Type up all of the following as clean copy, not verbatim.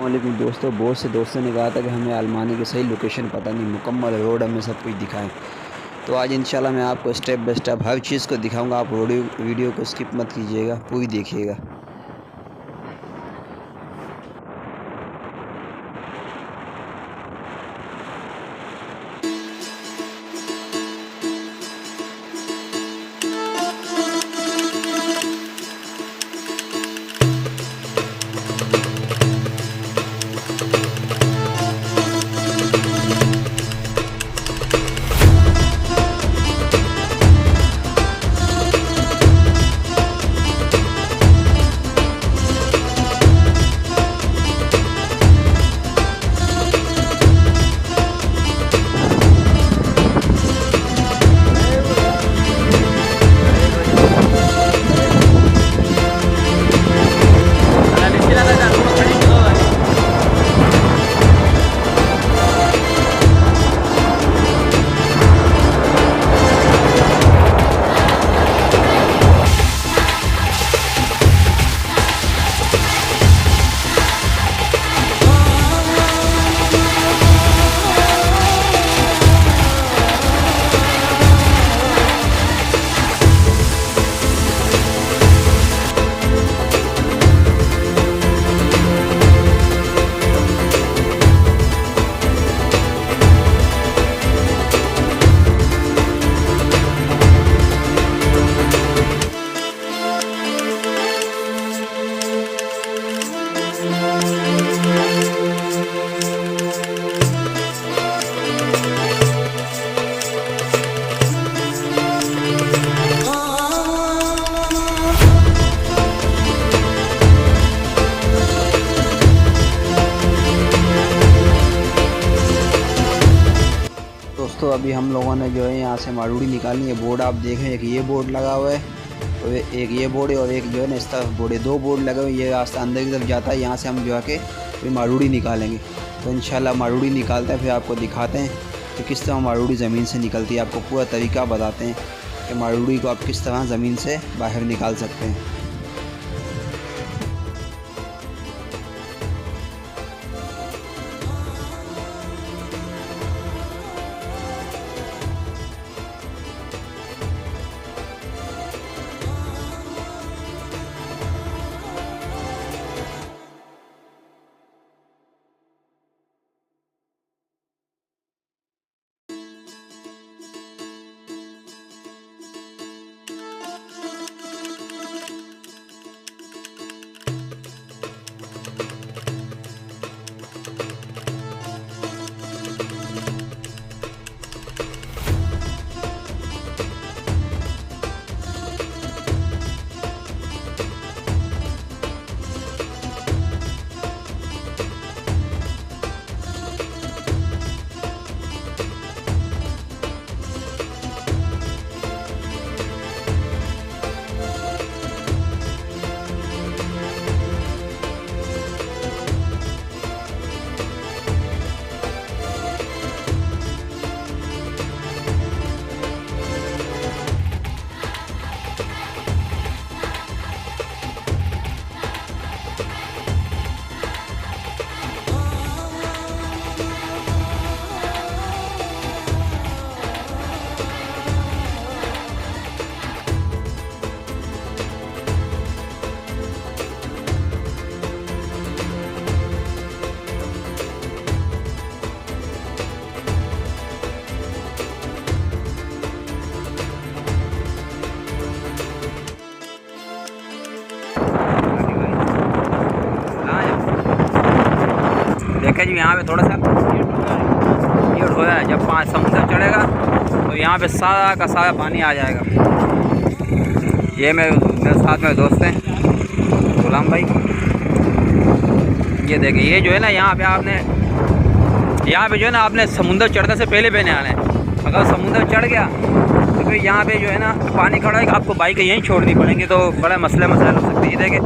लेकिन दोस्तों, बहुत से दोस्तों ने कहा था कि हमें अलमानी की सही लोकेशन पता नहीं, मुकम्मल रोड हमें सब कुछ दिखाएं। तो आज इंशाल्लाह मैं आपको स्टेप बाय स्टेप हर चीज़ को दिखाऊंगा। आप वीडियो को स्किप मत कीजिएगा, पूरी देखिएगा। दोस्तों, अभी हम लोगों ने जो है यहाँ से मारूड़ी निकालनी है। बोर्ड आप देखें, एक ये बोर्ड लगा हुआ है और एक ये बोर्ड है और एक जो है ना इस तरफ बोर्ड है। दो बोर्ड लगे हुए, ये रास्ता अंदर की तरफ जाता है। यहाँ से हम जो आके फिर मारूड़ी निकालेंगे। तो इंशाल्लाह मारूड़ी निकालते हैं, फिर आपको दिखाते हैं कि किस तरह मारूड़ी ज़मीन से निकलती है। आपको पूरा तरीका बताते हैं कि मारूड़ी को आप किस तरह ज़मीन से बाहर निकाल सकते हैं। देखें जी, यहाँ पे थोड़ा सा ये हो रहा है। जब समुद्र चढ़ेगा तो यहाँ पे सारा का सारा पानी आ जाएगा। ये मेरे साथ में दोस्त हैं गुलाम भाई। ये देखिए, ये जो है ना यहाँ पे जो है ना आपने समुद्र चढ़ने से पहले आना है। अगर समुद्र चढ़ गया तो फिर यहाँ पे जो है ना पानी खड़ा है, आपको बाइक यहीं छोड़नी पड़ेंगी, तो बड़ा मसले मसाइल हो सकते हैं। ये देखें,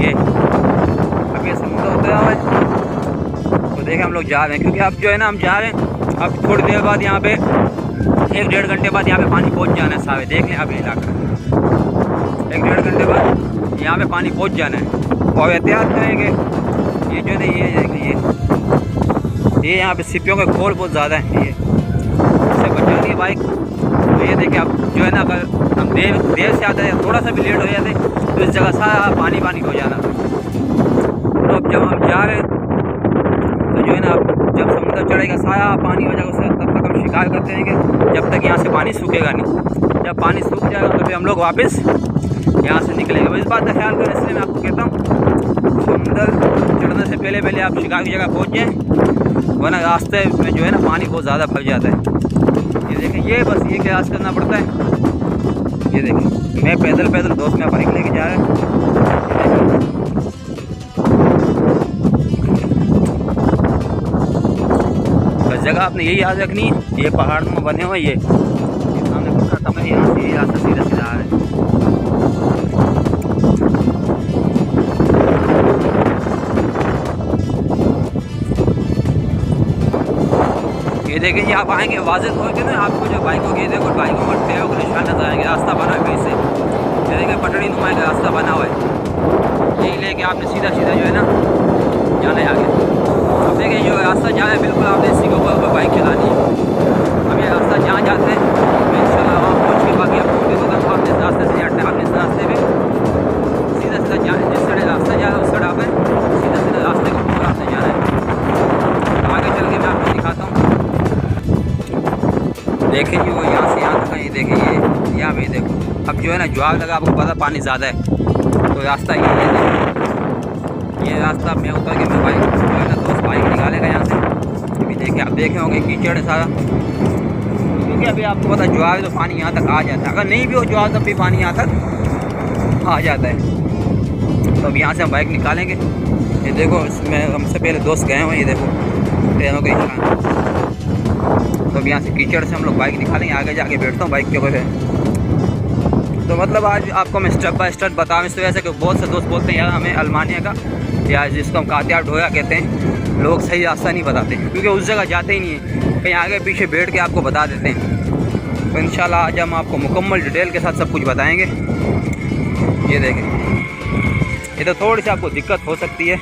ये अब ये समुद्र उतरा हुआ है। तो देखें हम लोग जा रहे हैं, क्योंकि अब जो है ना हम जा रहे हैं। अब थोड़ी देर बाद यहाँ पे 1-1.5 घंटे बाद यहाँ पे पानी पहुँच जाना है। सारे देख लें अब इलाका 1-1.5 घंटे बाद यहाँ पे पानी पहुँच जाना है। और एहतियात करेंगे ये जो है ये यहाँ पे सीपियों के खोल बहुत ज़्यादा है, ये इससे बचा रही है बाइक। तो ये देखिए अब जो है ना, अगर हम देर से आते हैं, थोड़ा सा भी लेट हो जाते तो इस जगह सारा पानी हो जाना। तो अब जब हम जा रहे हैं तो जो है ना, अब जब समुद्र चढ़ेगा सारा पानी हो जाएगा, उससे तब तक हम शिकार करते रहेंगे जब तक यहाँ से पानी सूखेगा नहीं। जब पानी सूख जाएगा तो फिर हम लोग वापस यहाँ से निकलेंगे। इस बात का ख्याल करें, इसलिए मैं आपको कहता हूँ समुद्र चढ़ने से पहले आप शिकार की जगह पहुँच जाएँ, वरना रास्ते में जो है ना पानी बहुत ज़्यादा भर जाता है। ये देखें, ये बस ये प्रयास करना पड़ता है। ये देखें, मैं पैदल दोस्त में बाइक लेके जा रहा है। बस जगह आपने यही याद रखनी है, ये पहाड़ में बने हुए ये सामने पत्थर था, मैं यहाँ से ये रास्ता सीधा आ रहा है। ये देखें, ये आप आएंगे वाज़ेह होकर ना, आपको जो बाइक होगी, देखो बाइकों पर टेरों के निशान नजर आएंगे, रास्ता बना है फिर से। ये देखिए पटड़ी नुमा का रास्ता बना हुआ है, यही लेके आपने सीधा जो है ना जाना है आगे। अब देखिए जो रास्ता जा रहा है, बिल्कुल आपने इसी के ऊपर बाइक चलानी है। अब ये रास्ता जहाँ जाते हैं इंशाल्लाह वहाँ पहुँच के बाकी आपको आपने इस रास्ते से जाते हैं, आपने इस रास्ते में सीधा जाए, जिस साइड रास्ता जा रहा है उस साइड आपने सीधा रास्ते के ऊपर आपने जाना है। आगे चल के मैं आपको दिखाता हूँ। देखिए जी, वो यहाँ से यहाँ तक है, ये देखिए ये यहाँ पे देखो। अब जो है ना ज्वार लगा, आपको पता पानी ज़्यादा है, तो रास्ता ये है, ये रास्ता में उतर के मैं बाइक जो है ना दोस्त बाइक निकालेगा यहाँ से। अभी देखिए, आप देखे होंगे कीचड़ है सारा, क्योंकि अभी आपको पता ज्वार है तो पानी यहाँ तक आ जाता है। अगर नहीं भी हो ज्वार तब भी पानी यहाँ तक आ जाता है। तो अब यहाँ से हम बाइक निकालेंगे। ये देखो, इसमें हमसे पहले दोस्त गए हुए, ये देखो ट्रेनों के निशान। तो अब यहाँ से कीचड़ से हम लोग बाइक निकालेंगे, आगे जाके बैठता हूँ बाइक के ऊपर। तो मतलब आज आपको मैं स्टेप बाय स्टेप बताऊँ इस वजह से कि बहुत से दोस्त बोलते हैं यार हमें अलमानिया का या जिसको हम कातियार ढोया कहते हैं, लोग सही रास्ता नहीं बताते, क्योंकि उस जगह जाते ही नहीं है, कहीं आगे पीछे बैठ के आपको बता देते हैं। तो इंशाल्लाह आज हम आपको मुकम्मल डिटेल के साथ सब कुछ बताएँगे। ये देखें, ये तो थोड़ी सी आपको दिक्कत हो सकती है।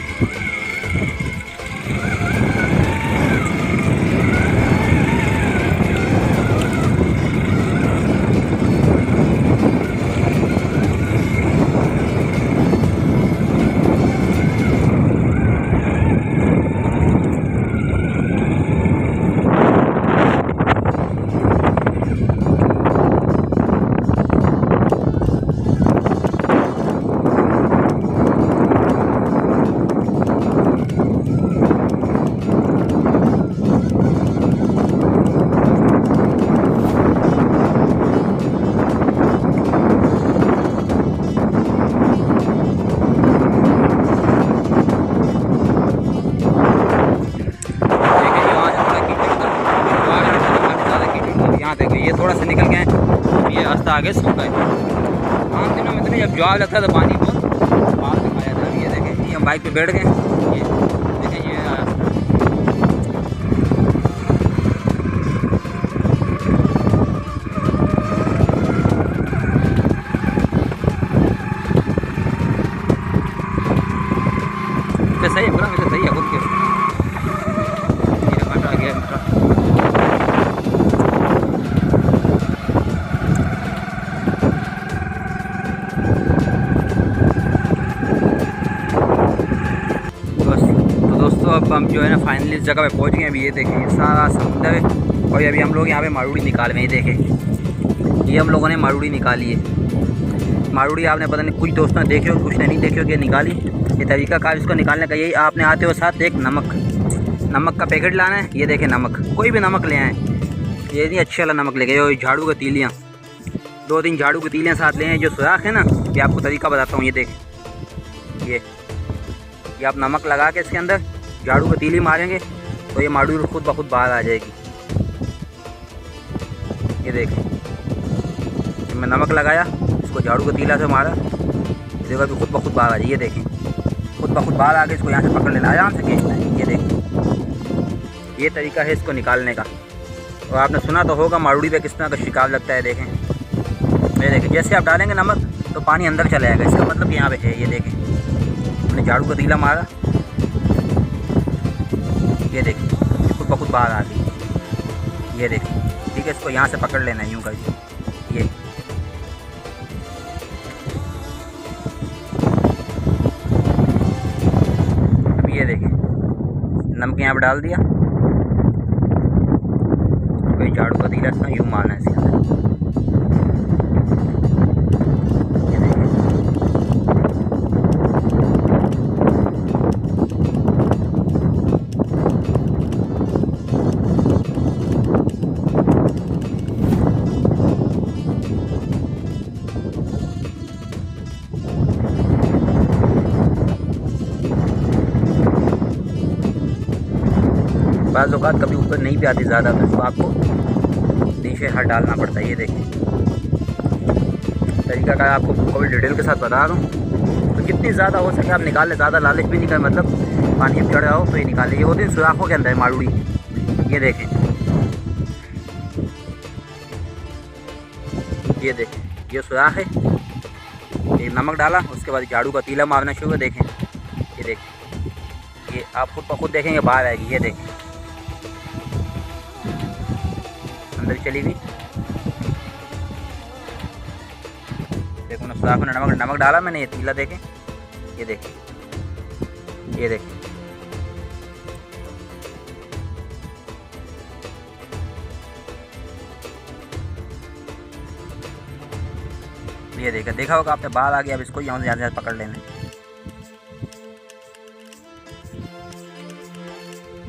ये थोड़ा सा निकल गए, ये रास्ता आगे सूखा है। आम दिनों में इतने जब ज्वार लगता है तो पानी बहुत बाहर दिखाया जाता है। ये देखें, ये हम बाइक पे बैठ गए, ये देखें ये सही है, पूरा वैसे सही है खुद के। दोस्तों अब हम जो है ना फाइनली इस जगह पे पहुंच गए। अभी ये देखें, ये सारा समुंदर है और अभी हम लोग यहाँ पे मारूड़ी निकाल रहे हैं। ये देखें, ये हम लोगों ने मारूड़ी निकाली है। मारूड़ी आपने पता नहीं कुछ दोस्तों ने देखे हो, कुछ ने नहीं देखे हो कि निकाली। ये तरीका कार इसको निकालने का यही, आपने आते हो साथ एक नमक का पैकेट लाना है। ये देखें नमक, कोई भी नमक ले आएँ, ये नहीं अच्छे वाला नमक लेके जो झाड़ू की तीलियाँ, 2-3 झाड़ू की तीलियाँ साथ ले आएँ। जो सुराख है ना, ये आपको तरीका बताता हूँ। ये देखें, ये आप नमक लगा के इसके अंदर झाड़ू की तीली मारेंगे तो ये मारूड़ी खुद ब खुद बाहर आ जाएगी। ये देखें, मैं नमक लगाया, इसको झाड़ू की तीला से मारा, देखो अभी खुद ब खुद बाहर आ जाए। ये देखें, खुद ब खुद बाहर आके इसको यहाँ से पकड़ लेना, आराम से खींचना है। ये देखें, ये तरीका है इसको निकालने का। और आपने सुना तो होगा मारूड़ी पे किस तरह का शिकार लगता है। देखें, ये देखें, जैसे आप डालेंगे नमक तो पानी अंदर चला जाएगा, इसका मतलब यहाँ पे है। ये देखें, मैंने झाड़ू का तीला मारा, ये देखिए ये खुद ब खुद बाहर आ गई। ये देखिए ठीक है, इसको यहाँ से पकड़ लेना है यूँ करके। ये अब ये देखिए नमक यहाँ पर डाल दिया, कोई झाड़ू का तीला यूँ मारना है इसके अंदर। बाज़ औक़ात कभी ऊपर नहीं भी आती ज़्यादा, तो इसको आपको नीचे हाथ डालना पड़ता है। ये देखिए तरीका का आपको कभी डिटेल के साथ बता दूँ, तो जितनी ज़्यादा हो सके आप निकाल लें। ज़्यादा लालच भी नहीं कर, मतलब पानी में चढ़ जाओ तो ये निकाल लें। ये होती है सुराखों के अंदर है मारूड़ी। ये देखें, ये देखें ये सुराख है। ये नमक डाला, उसके बाद झाड़ू का तीला मारना शुरू कर। देखें ये देखें, ये आप खुद ब खुद देखेंगे बाहर आएगी। ये देखें अंदर चली गई। देखो ना सुराख में नमक डाला मैंने, ये तीला देखें। ये देखें, ये देखें ये देखा होगा आपने, बाहर आ गया। अब इसको यहाँ से ज़्यादा पकड़ लेना।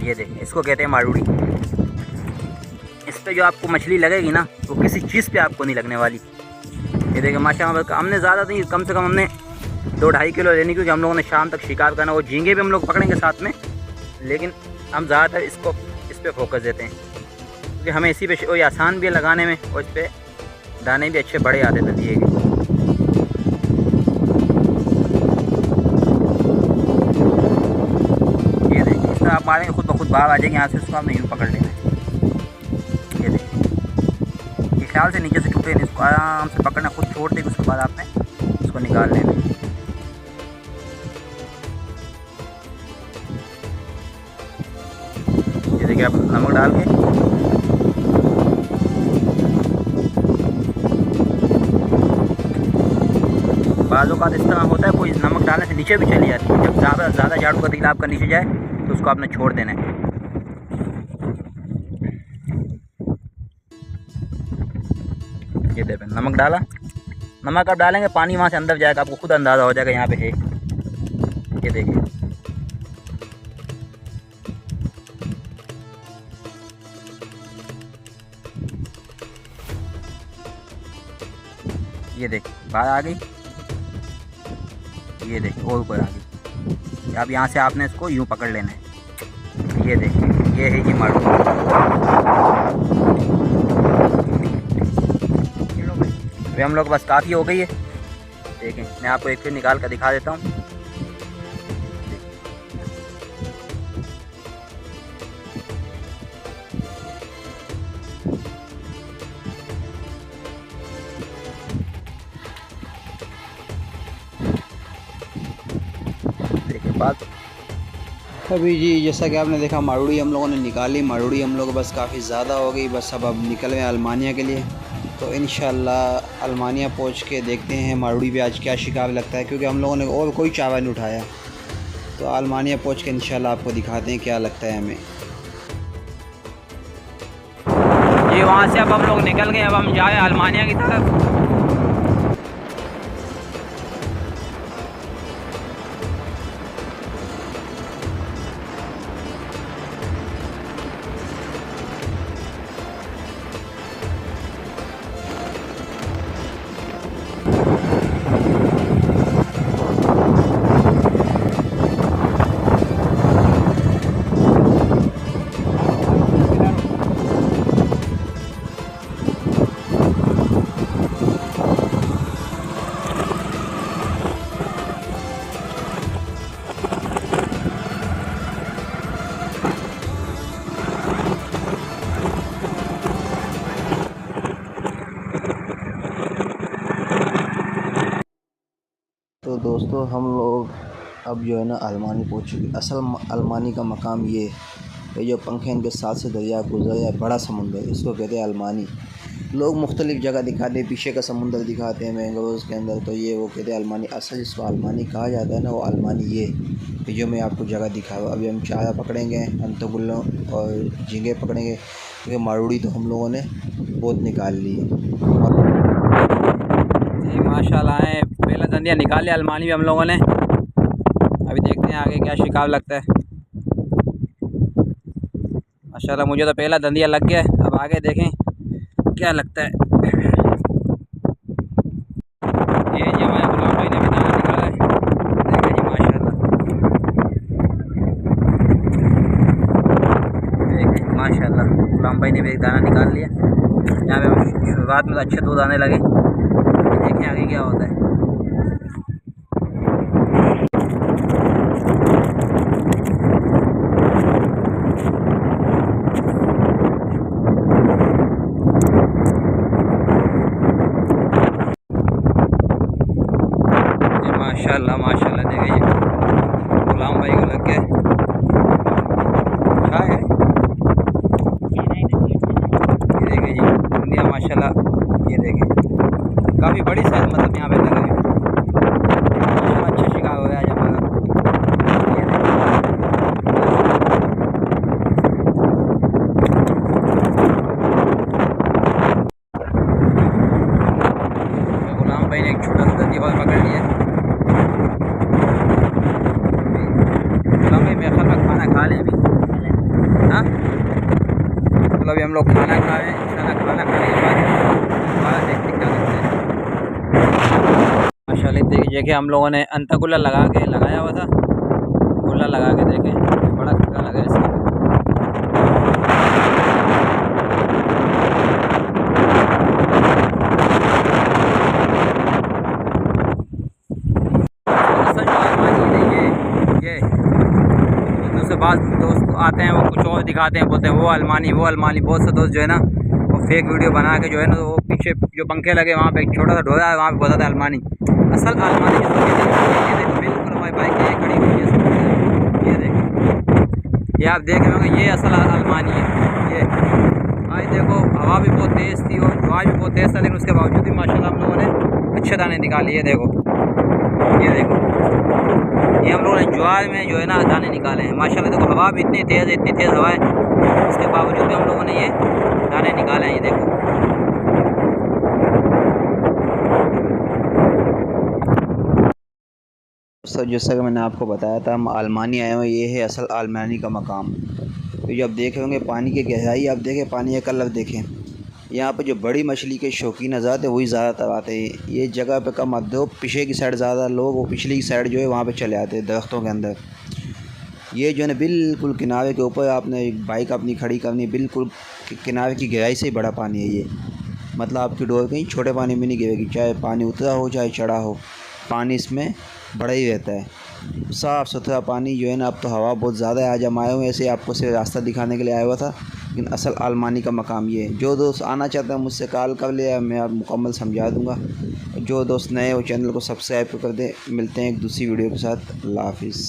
ये देखें, इसको कहते हैं मारूड़ी। इस पे जो आपको मछली लगेगी ना, वो किसी चीज़ पे आपको नहीं लगने वाली। ये देखें माशाल्लाह, हमने ज़्यादा नहीं, कम से कम हमने 2-2.5 किलो लेनी, क्योंकि हम लोगों ने शाम तक शिकार करना। वो झींगे भी हम लोग पकड़ेंगे साथ में, लेकिन हम ज़्यादातर इस पर फोकस देते हैं, क्योंकि हमें इसी पे वही आसान भी है लगाने में, और इस पर दाने भी अच्छे बड़े आते थे दिए गए। ये देखिए इस तरह आप मारेंगे खुद ब खुद बाहर आ जाएंगे यहाँ से। इसको आपने यूँ पकड़ लेना है। ये देखिए ये ख्याल से नीचे से टूटे नहीं, इसको आराम से पकड़ना, खुद छोड़ देंगे। उसके बाद आपने इसको निकाल लेना। ये देखिए आप नमक डाल के बाज़ औक़ात इस तरह होता है, कोई नमक डालने से नीचे भी चली जाती है। जब ज़्यादा झाड़ू का तीला आपका नीचे जाए तो उसको आपने छोड़ देना है। ये देखिए नमक डाला, नमक आप डालेंगे पानी वहाँ से अंदर जाएगा, आपको खुद अंदाज़ा हो जाएगा यहाँ पे है। ये देखिए ये देखिए बाहर आ गई। ये देखिए और ऊपर आ गई। अब यहाँ से आपने इसको यूँ पकड़ लेना है। ये देखिए ये है जी मारूड़ी। अभी हम लोग बस काफ़ी हो गई है। देखें मैं आपको एक फिर निकाल कर दिखा देता हूँ। देखिए बात अभी जी जैसा कि आपने देखा मारूड़ी हम लोगों ने निकाली। मारूड़ी हम लोग बस काफ़ी ज़्यादा हो गई, बस अब निकल गए अल्मानिया के लिए। तो इंशाल्लाह अल्मानिया पहुंच के देखते हैं मारूड़ी पे आज क्या शिकार लगता है, क्योंकि हम लोगों ने और कोई चावा नहीं उठाया। तो अल्मानिया पहुंच के इंशाल्लाह आपको दिखाते हैं क्या लगता है हमें। ये वहाँ से अब हम लोग निकल गए। अब हम जाए अल्मानिया की तरफ। तो दोस्तों हम लोग अब जो है ना अलमानी पहुँच चुके। असल अलमानी का मकाम ये ये जो पंखे इनके साथ से दरिया गुजर है, बड़ा समुंदर, इसको कहते हैं अलमानी। लोग मुख्तलिफ़ जगह दिखाते हैं, पीछे का समुंदर दिखाते हैं मैंग्रोव्स के अंदर, तो ये वो कहते हैं अलमानी। असल जिसको अलमानी कहा जाता है ना, वो अलमानी ये जो मैं आपको जगह दिखाऊँ। अभी हम चारा पकड़ेंगे, अंतगुल्लों और झींगे पकड़ेंगे, क्योंकि मारूड़ी तो हम लोगों ने बहुत निकाल ली है। जी माशाल्लाह है, पहला धंधिया निकाल लिया अलमानी भी हम लोगों ने। अभी देखते हैं आगे क्या शिकार लगता है। माशाल्लाह मुझे तो पहला धंधिया लग गया है, अब आगे देखें क्या लगता है। ये जी हमारे गुलाम भाई ने भी दाना निकाला है, देखिए जी माशाल्लाह, देखिए माशाल्लाह गुलाम भाई ने भी एक दाना निकाल लिया। यहाँ पे हम शुरुआत में तो अच्छे 2 दाने लगे, देखें आगे क्या होता है। माशाल्लाह माशाल्लाह देखिए जी गुलाम भाई को लग गया क्या है, ये देखिए जी दुनिया माशाल्लाह, ये देखिए काफ़ी बड़ी साइज मतलब यहाँ पे लगा है। माशाल्लाह अच्छा शिकार हो गया आज हमारा। गुलाम भाई ने एक छोटा सा दंदी और पकड़ लिया। मेरे ख्याल में खाना खा लें अभी, हाँ मतलब अभी हम लोग खाना खा रहे हैं, खाना खाने के बाद दोबारा देखते क्या करते हैं। माशाल्लाह देखिए हम लोगों ने अंतगुल्ला लगाया हुआ था, गुल्ला लगा के देखें बड़ा खक्का लगा इसका। दूसरे बाद दोस्त आते हैं वो कुछ और दिखाते हैं, बोलते हैं वो अलमानी। बहुत से दोस्त जो है ना वो फेक वीडियो बना के जो है ना, वो पीछे जो पंखे लगे वहाँ पे एक छोटा सा ढोला है, वहाँ पे बताता है अलमानी। असल अलमानी जिसको कहते हैं, ये देखो बिल्कुल हमारी बाइक ये खड़ी हुई है, ये देखो, ये आप देख रहे होंगे, ये असल अलमानी है। ये आज देखो हवा भी बहुत तेज़ थी और ज्वार भी बहुत तेज़ था, लेकिन उसके बावजूद भी माशाल्लाह हम लोगों ने अच्छे दाने निकाले। ये देखो ये हम लोगों ने ज्वार में जो है ना दाने निकाले हैं माशाल्लाह। देखो हवा भी इतनी तेज़ हवा है, उसके बावजूद भी हम लोगों ने ये दाने निकाले हैं। ये देखो सर, जैसा कि मैंने आपको बताया था, हम अलमानी आए हुए, ये है असल अलमानी का मकाम। तो जो आप देख रहे होंगे पानी की गहराई, आप देखें पानी का कलर देखें। यहाँ पे जो बड़ी मछली के शौकीन आज़ाद है वही ज़्यादातर आते हैं। ये जगह पे कम आते हो, पीछे की साइड ज़्यादा लोग, वो पिछली की साइड जो है वहाँ पे चले आते हैं दरख्तों के अंदर। ये जो है ना बिल्कुल किनारे के ऊपर आपने बाइक अपनी खड़ी करनी, बिल्कुल किनारे की गहराई से ही बड़ा पानी है ये। मतलब आपकी डोर कहीं छोटे पानी में नहीं गिरेगी, चाहे पानी उतरा हो चाहे चढ़ा हो, पानी इसमें बड़ा ही रहता है, साफ़ सुथरा पानी जो है ना। अब तो हवा बहुत ज़्यादा है, आज हम आए हुए ऐसे आपको सिर्फ रास्ता दिखाने के लिए आया हुआ था, लेकिन असल अलमानी का मकाम ये है। जो दोस्त आना चाहते हैं मुझसे कॉल कर ले, मैं आप मुकम्मल समझा दूँगा। जो दोस्त नए हो चैनल को सब्सक्राइब कर दें। मिलते हैं एक दूसरी वीडियो के साथ। अल्लाह हाफिज़।